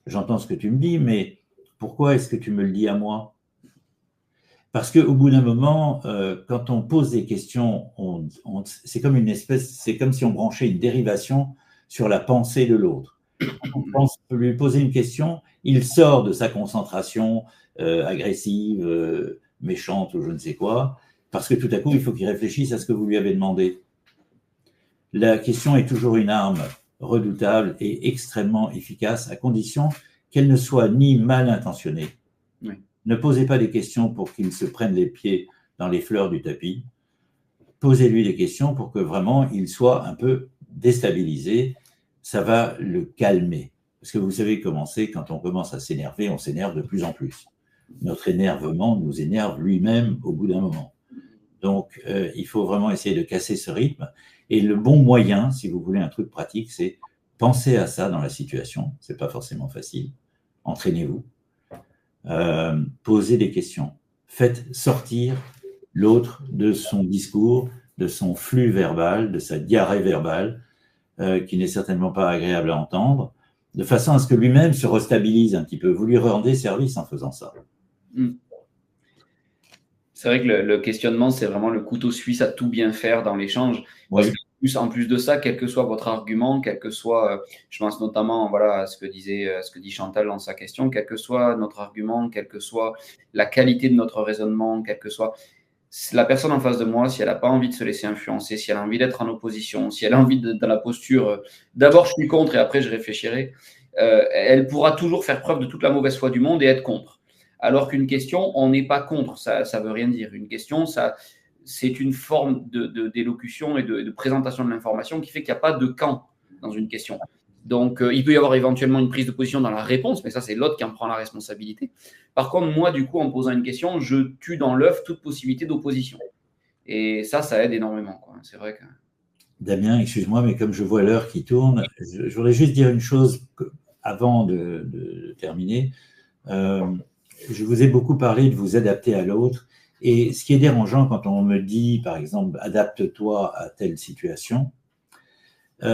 J'entends ce que tu me dis, mais pourquoi est-ce que tu me le dis à moi ? Parce qu'au bout d'un moment, quand on pose des questions, c'est comme si on branchait une dérivation sur la pensée de l'autre. On peut lui poser une question, il sort de sa concentration agressive, méchante ou je ne sais quoi, parce que tout à coup, il faut qu'il réfléchisse à ce que vous lui avez demandé. La question est toujours une arme redoutable et extrêmement efficace, à condition qu'elle ne soit ni mal intentionnée. Oui. Ne posez pas des questions pour qu'il se prenne les pieds dans les fleurs du tapis. Posez-lui des questions pour que vraiment il soit un peu déstabilisé. Ça va le calmer. Parce que vous savez comment c'est, quand on commence à s'énerver, on s'énerve de plus en plus. Notre énervement nous énerve lui-même au bout d'un moment. Donc, il faut vraiment essayer de casser ce rythme. Et le bon moyen, si vous voulez un truc pratique, c'est penser à ça dans la situation. C'est pas forcément facile. Entraînez-vous. Posez des questions. Faites sortir l'autre de son discours, de son flux verbal, de sa diarrhée verbale, qui n'est certainement pas agréable à entendre, de façon à ce que lui-même se restabilise un petit peu. Vous lui rendez service en faisant ça. C'est vrai que le questionnement, c'est vraiment le couteau suisse à tout bien faire dans l'échange. Oui. Parce en plus de ça, quel que soit votre argument, quel que soit, je pense notamment à ce que dit Chantal dans sa question, quel que soit notre argument, quelle que soit la qualité de notre raisonnement, quel que soit, la personne en face de moi, si elle n'a pas envie de se laisser influencer, si elle a envie d'être en opposition, si elle a envie d'être dans la posture, d'abord je suis contre et après je réfléchirai, elle pourra toujours faire preuve de toute la mauvaise foi du monde et être contre. Alors qu'une question, on n'est pas contre, ça ne veut rien dire. Une question, c'est une forme d'élocution et de présentation de l'information qui fait qu'il n'y a pas de camp dans une question. Donc, il peut y avoir éventuellement une prise de position dans la réponse, mais ça, c'est l'autre qui en prend la responsabilité. Par contre, moi, du coup, en posant une question, je tue dans l'œuf toute possibilité d'opposition. Et ça aide énormément, quoi. C'est vrai que… Damien, excuse-moi, mais comme je vois l'heure qui tourne, je voudrais juste dire une chose avant de terminer. Je vous ai beaucoup parlé de vous adapter à l'autre. Et ce qui est dérangeant quand on me dit, par exemple, adapte-toi à telle situation,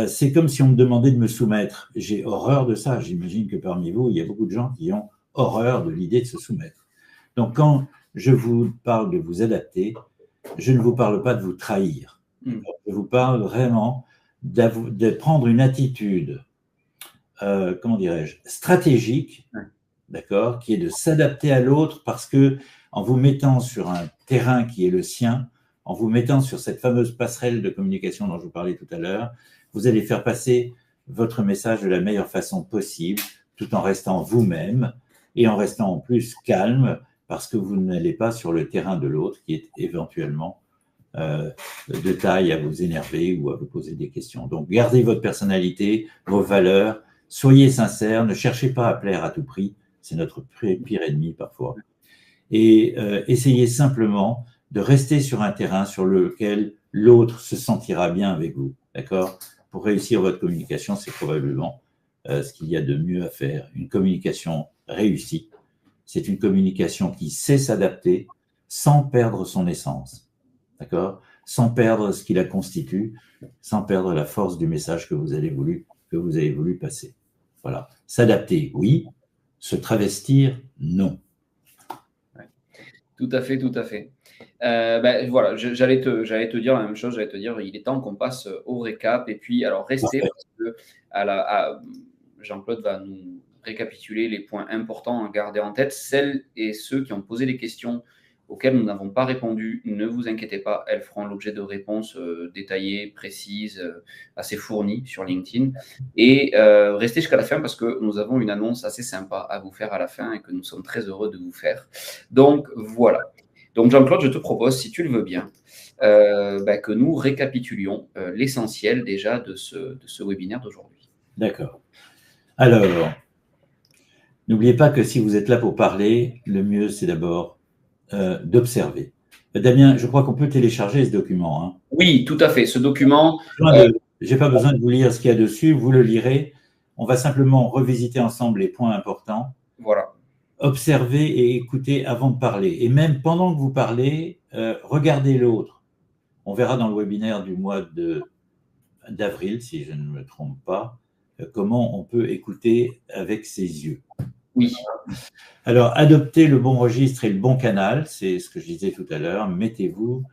c'est comme si on me demandait de me soumettre. J'ai horreur de ça. J'imagine que parmi vous, il y a beaucoup de gens qui ont horreur de l'idée de se soumettre. Donc, quand je vous parle de vous adapter, je ne vous parle pas de vous trahir. Je vous parle vraiment de prendre une attitude, comment dirais-je, stratégique, d'accord, qui est de s'adapter à l'autre parce que en vous mettant sur un terrain qui est le sien, en vous mettant sur cette fameuse passerelle de communication dont je vous parlais tout à l'heure, vous allez faire passer votre message de la meilleure façon possible, tout en restant vous-même et en restant en plus calme parce que vous n'allez pas sur le terrain de l'autre qui est éventuellement de taille à vous énerver ou à vous poser des questions. Donc, gardez votre personnalité, vos valeurs, soyez sincères, ne cherchez pas à plaire à tout prix, c'est notre pire ennemi parfois. Et essayez simplement de rester sur un terrain sur lequel l'autre se sentira bien avec vous, d'accord ? Pour réussir votre communication, c'est probablement ce qu'il y a de mieux à faire. Une communication réussie, c'est une communication qui sait s'adapter sans perdre son essence, d'accord ? Sans perdre ce qui la constitue, sans perdre la force du message que vous avez voulu passer. Voilà. S'adapter, oui. Se travestir, non. Tout à fait, tout à fait. Voilà, j'allais te dire la même chose, j'allais te dire, il est temps qu'on passe au récap. Et puis, alors, restez, parce que Jean-Claude va nous récapituler les points importants à garder en tête. Celles et ceux qui ont posé des questions auxquelles nous n'avons pas répondu, ne vous inquiétez pas, elles feront l'objet de réponses détaillées, précises, assez fournies sur LinkedIn. Et restez jusqu'à la fin parce que nous avons une annonce assez sympa à vous faire à la fin et que nous sommes très heureux de vous faire. Donc, voilà. Donc, Jean-Claude, je te propose, si tu le veux bien, que nous récapitulions l'essentiel déjà de ce webinaire d'aujourd'hui. D'accord. Alors, n'oubliez pas que si vous êtes là pour parler, le mieux, c'est d'abord d'observer. Damien, je crois qu'on peut télécharger ce document. Hein. Oui, tout à fait. Ce document… J'ai pas besoin de vous lire ce qu'il y a dessus, vous le lirez. On va simplement revisiter ensemble les points importants. Voilà. Observez et écoutez avant de parler. Et même pendant que vous parlez, regardez l'autre. On verra dans le webinaire du mois d'avril, si je ne me trompe pas, comment on peut écouter avec ses yeux. Oui. Alors, adoptez le bon registre et le bon canal, c'est ce que je disais tout à l'heure. Mettez-vous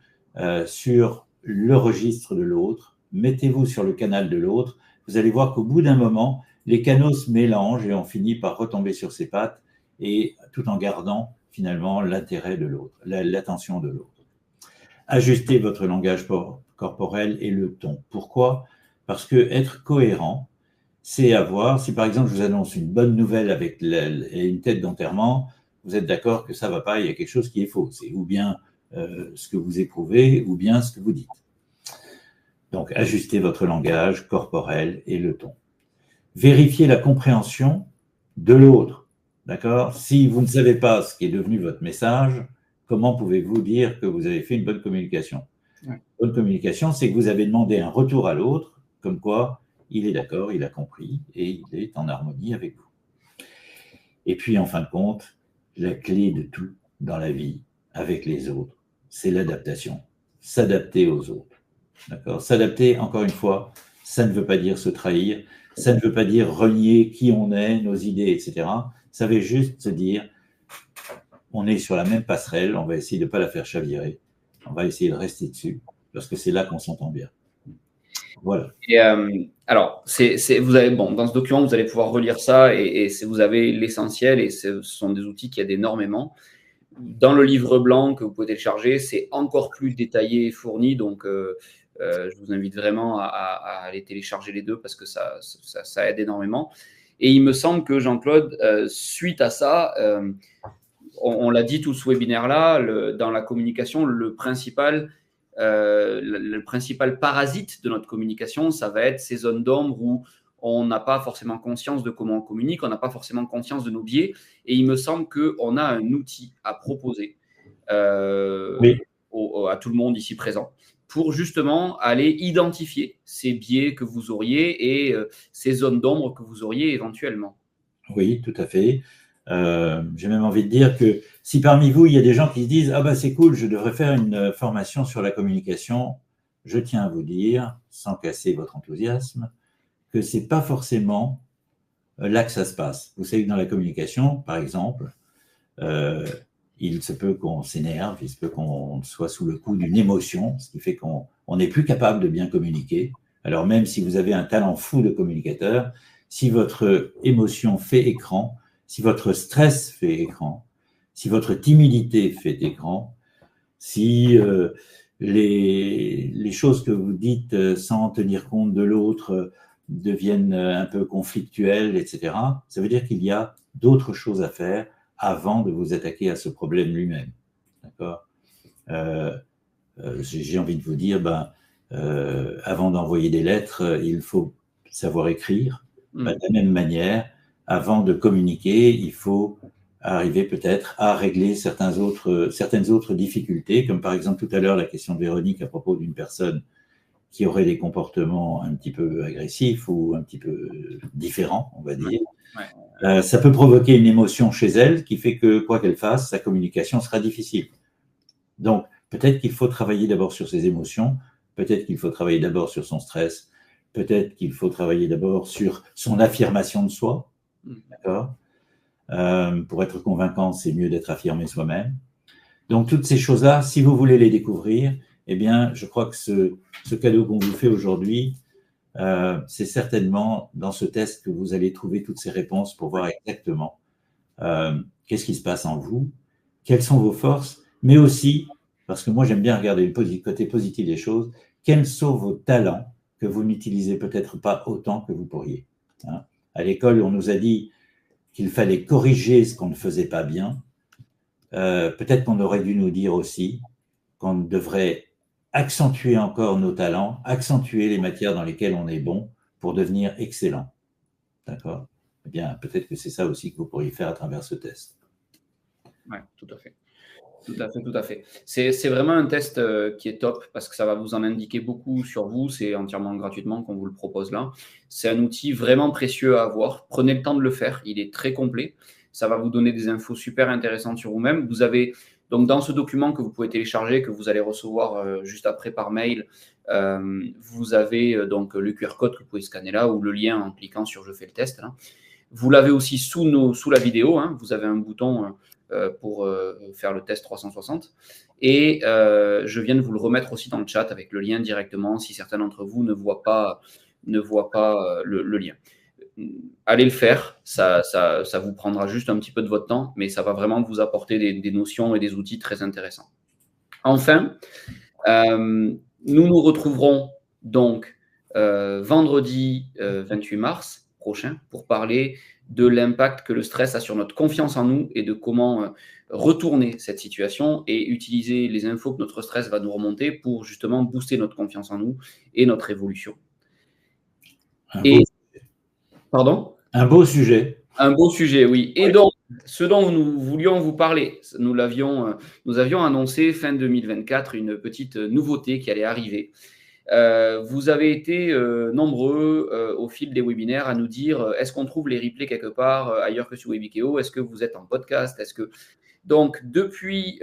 sur le registre de l'autre, mettez-vous sur le canal de l'autre. Vous allez voir qu'au bout d'un moment, les canaux se mélangent et on finit par retomber sur ses pattes, et tout en gardant finalement l'intérêt de l'autre, l'attention de l'autre. Ajustez votre langage corporel et le ton. Pourquoi ? Parce que être cohérent, c'est avoir, si par exemple je vous annonce une bonne nouvelle avec une tête d'enterrement, vous êtes d'accord que ça ne va pas, il y a quelque chose qui est faux. C'est ou bien ce que vous éprouvez, ou bien ce que vous dites. Donc, ajustez votre langage corporel et le ton. Vérifiez la compréhension de l'autre. D'accord ? Si vous ne savez pas ce qui est devenu votre message, comment pouvez-vous dire que vous avez fait une bonne communication ? Ouais. Bonne communication, c'est que vous avez demandé un retour à l'autre, comme quoi il est d'accord, il a compris et il est en harmonie avec vous. Et puis, en fin de compte, la clé de tout dans la vie avec les autres, c'est l'adaptation. S'adapter aux autres. D'accord ? S'adapter, encore une fois, ça ne veut pas dire se trahir, ça ne veut pas dire renier qui on est, nos idées, etc. Ça veut juste se dire, on est sur la même passerelle, on va essayer de ne pas la faire chavirer, on va essayer de rester dessus, parce que c'est là qu'on s'entend bien. Voilà. Et alors, vous avez, dans ce document, vous allez pouvoir relire ça et vous avez l'essentiel et ce sont des outils qui aident énormément. dans le livre blanc que vous pouvez télécharger, c'est encore plus détaillé et fourni. Donc, je vous invite vraiment à aller télécharger les deux parce que ça aide énormément. Et il me semble que Jean-Claude, suite à ça, on l'a dit tout ce webinaire-là, dans la communication, le principal parasite de notre communication, ça va être ces zones d'ombre où on n'a pas forcément conscience de comment on communique, on n'a pas forcément conscience de nos biais. Et il me semble qu'on a un outil à proposer Oui. à tout le monde ici présent pour justement aller identifier ces biais que vous auriez et ces zones d'ombre que vous auriez éventuellement. Oui, tout à fait. J'ai même envie de dire que si parmi vous, il y a des gens qui se disent « Ah bah c'est cool, je devrais faire une formation sur la communication », je tiens à vous dire, sans casser votre enthousiasme, que ce n'est pas forcément là que ça se passe. Vous savez que dans la communication, par exemple, il se peut qu'on s'énerve, il se peut qu'on soit sous le coup d'une émotion, ce qui fait qu'on n'est plus capable de bien communiquer. Alors même si vous avez un talent fou de communicateur, si votre émotion fait écran, si votre stress fait écran, si votre timidité fait écran, si les choses que vous dites sans tenir compte de l'autre deviennent un peu conflictuelles, etc., ça veut dire qu'il y a d'autres choses à faire avant de vous attaquer à ce problème lui-même. D'accord ? J'ai envie de vous dire, avant d'envoyer des lettres, il faut savoir écrire. De la même manière, avant de communiquer, il faut arriver peut-être à régler certaines autres difficultés, comme par exemple tout à l'heure la question de Véronique à propos d'une personne qui aurait des comportements un petit peu agressifs ou un petit peu différents, on va dire. Ouais. Ça peut provoquer une émotion chez elle qui fait que, quoi qu'elle fasse, sa communication sera difficile. Donc, peut-être qu'il faut travailler d'abord sur ses émotions, peut-être qu'il faut travailler d'abord sur son stress, peut-être qu'il faut travailler d'abord sur son affirmation de soi. D'accord ? Pour être convaincant, c'est mieux d'être affirmé soi-même. Donc, toutes ces choses-là, si vous voulez les découvrir, eh bien, je crois que ce cadeau qu'on vous fait aujourd'hui, c'est certainement dans ce test que vous allez trouver toutes ces réponses pour voir exactement qu'est-ce qui se passe en vous, quelles sont vos forces, mais aussi, parce que moi j'aime bien regarder le côté positif des choses, quels sont vos talents que vous n'utilisez peut-être pas autant que vous pourriez. Hein. À l'école, on nous a dit qu'il fallait corriger ce qu'on ne faisait pas bien. Peut-être qu'on aurait dû nous dire aussi qu'on devrait accentuer encore nos talents, accentuer les matières dans lesquelles on est bon pour devenir excellent. D'accord ? Eh bien, peut-être que c'est ça aussi que vous pourriez faire à travers ce test. Oui, tout à fait. Tout à fait. C'est vraiment un test qui est top parce que ça va vous en indiquer beaucoup sur vous. C'est entièrement gratuitement qu'on vous le propose là. C'est un outil vraiment précieux à avoir. Prenez le temps de le faire. Il est très complet. Ça va vous donner des infos super intéressantes sur vous-même. Vous avez donc dans ce document que vous pouvez télécharger, que vous allez recevoir juste après par mail, vous avez donc le QR code que vous pouvez scanner là ou le lien en cliquant sur « Je fais le test ». Là. Vous l'avez aussi sous la vidéo. Hein. Vous avez un bouton pour faire le test 360. Et je viens de vous le remettre aussi dans le chat avec le lien directement si certains d'entre vous ne voient pas le lien. Allez le faire, ça vous prendra juste un petit peu de votre temps, mais ça va vraiment vous apporter des notions et des outils très intéressants. Enfin, nous nous retrouverons donc vendredi 28 mars prochain pour parler de l'impact que le stress a sur notre confiance en nous et de comment retourner cette situation et utiliser les infos que notre stress va nous remonter pour justement booster notre confiance en nous et notre évolution. Pardon ? Un beau sujet. Un beau sujet, oui. Et donc, ce dont nous voulions vous parler, nous avions annoncé fin 2024 une petite nouveauté qui allait arriver. Vous avez été nombreux au fil des webinaires à nous dire est-ce qu'on trouve les replays quelque part ailleurs que sur Webikeo ? Est-ce que vous êtes en podcast ? Donc, depuis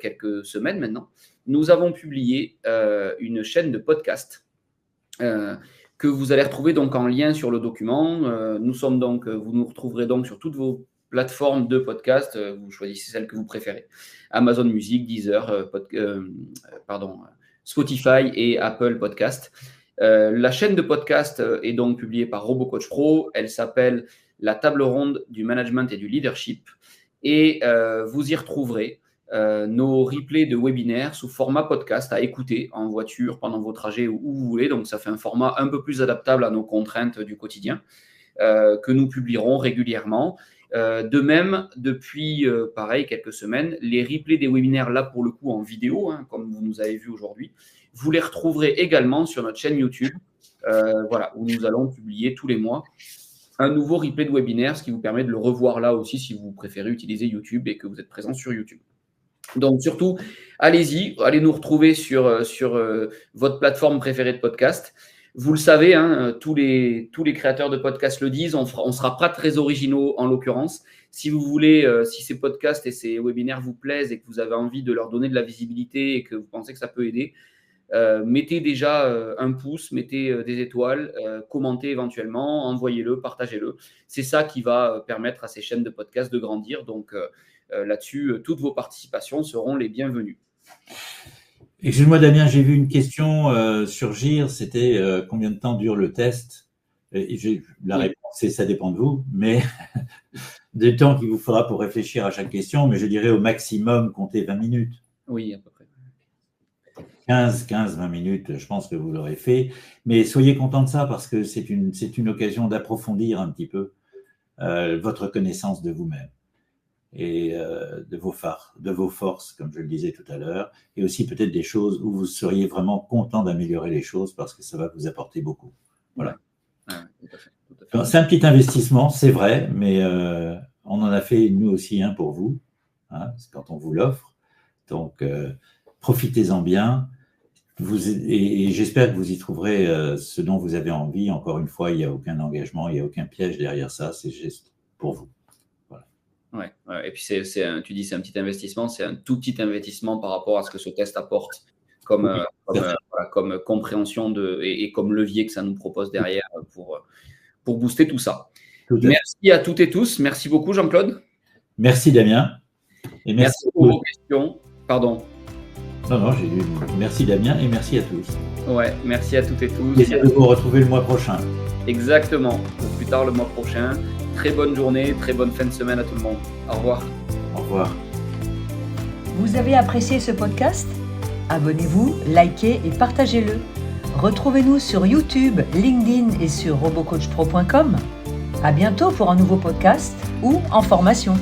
quelques semaines maintenant, nous avons publié une chaîne de podcast que vous allez retrouver donc en lien sur le document. Vous nous retrouverez donc sur toutes vos plateformes de podcast. Vous choisissez celle que vous préférez. Amazon Music, Deezer, Spotify et Apple Podcast. La chaîne de podcast est donc publiée par RoboCoach Pro. Elle s'appelle La table ronde du management et du leadership. Et vous y retrouverez nos replays de webinaires sous format podcast à écouter en voiture, pendant vos trajets ou où vous voulez. Donc, ça fait un format un peu plus adaptable à nos contraintes du quotidien que nous publierons régulièrement. De même, depuis, pareil, quelques semaines, les replays des webinaires, là, pour le coup, en vidéo, comme vous nous avez vu aujourd'hui, vous les retrouverez également sur notre chaîne YouTube, où nous allons publier tous les mois un nouveau replay de webinaire, ce qui vous permet de le revoir là aussi si vous préférez utiliser YouTube et que vous êtes présent sur YouTube. Donc, surtout, allez-y, allez nous retrouver sur votre plateforme préférée de podcast. Vous le savez, tous les créateurs de podcasts le disent, on ne sera pas très originaux en l'occurrence. Si vous voulez, si ces podcasts et ces webinaires vous plaisent et que vous avez envie de leur donner de la visibilité et que vous pensez que ça peut aider, mettez déjà un pouce, mettez des étoiles, commentez éventuellement, envoyez-le, partagez-le. C'est ça qui va permettre à ces chaînes de podcasts de grandir. Donc là-dessus, toutes vos participations seront les bienvenues. Excuse-moi Damien, j'ai vu une question surgir, c'était combien de temps dure le test? La réponse c'est ça dépend de vous, mais du temps qu'il vous faudra pour réfléchir à chaque question, mais je dirais au maximum comptez 20 minutes. Oui, à peu près. 15-20 minutes, je pense que vous l'aurez fait. Mais soyez content de ça parce que c'est une occasion d'approfondir un petit peu votre connaissance de vous-même et de vos forces, comme je le disais tout à l'heure, et aussi peut-être des choses où vous seriez vraiment content d'améliorer les choses parce que ça va vous apporter beaucoup. Voilà. Ouais, tout à fait. C'est un petit investissement, c'est vrai, mais on en a fait nous aussi un pour vous, quand on vous l'offre. Donc, profitez-en bien. Et j'espère que vous y trouverez ce dont vous avez envie. Encore une fois, il n'y a aucun engagement, il n'y a aucun piège derrière ça. C'est juste pour vous. Voilà. Ouais. Et puis, tu dis c'est un petit investissement. C'est un tout petit investissement par rapport à ce que ce test apporte comme compréhension et comme levier que ça nous propose derrière pour booster tout ça. Merci à toutes et tous. Merci beaucoup, Jean-Claude. Merci, Damien. Et merci pour vos questions. Pardon. Non, j'ai dit merci Damien et merci à tous. Ouais, merci à toutes et tous. Plaisir de vous retrouver le mois prochain. Exactement, ou plus tard le mois prochain. Très bonne journée, très bonne fin de semaine à tout le monde. Au revoir. Au revoir. Vous avez apprécié ce podcast ? Abonnez-vous, likez et partagez-le. Retrouvez-nous sur YouTube, LinkedIn et sur robocoachpro.com. À bientôt pour un nouveau podcast ou en formation.